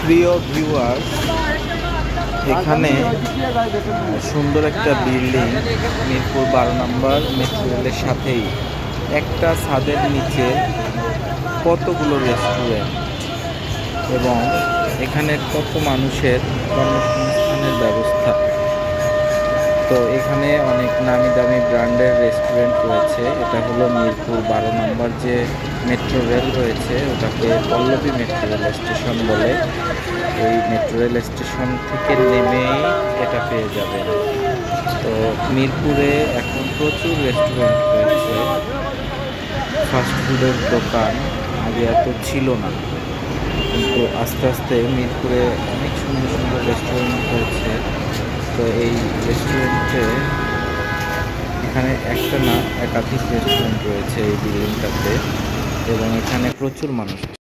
প্রিয় ভিউয়ার, এখানে সুন্দর একটা বিল্ডিং মিরপুর 12 নম্বর মেট্রো রেলের সাথেই, একটা ছাদের নিচে কতগুলো রেস্টুরেন্ট এবং এখানে কত মানুষের কর্মসংস্থানের ব্যবস্থা। তো এখানে অনেক নামি দামি ব্র্যান্ডের রেস্টুরেন্ট রয়েছে। এটা হলো মিরপুর 12 নম্বর যে মেট্রো রেল রয়েছে ওটাকে পল্লবী মেট্রো রেল স্টেশন বলে। এই মেট্রো রেল স্টেশন থেকে নেমেই এটা পেয়ে যাবেন। তো মিরপুরে এখন প্রচুর রেস্টুরেন্ট রয়েছে, ফাস্টফুডের দোকান আগে এত ছিল না, কিন্তু আস্তে আস্তে মিরপুরে অনেক সুন্দর সুন্দর রেস্টুরেন্ট হয়েছে। তো এই রেস্টুরেন্টে এখানে একটা না একাধিক রেস্টুরেন্ট রয়েছে এই বিল্ডিংটাতে, এবং এখানে প্রচুর মানুষ আসে।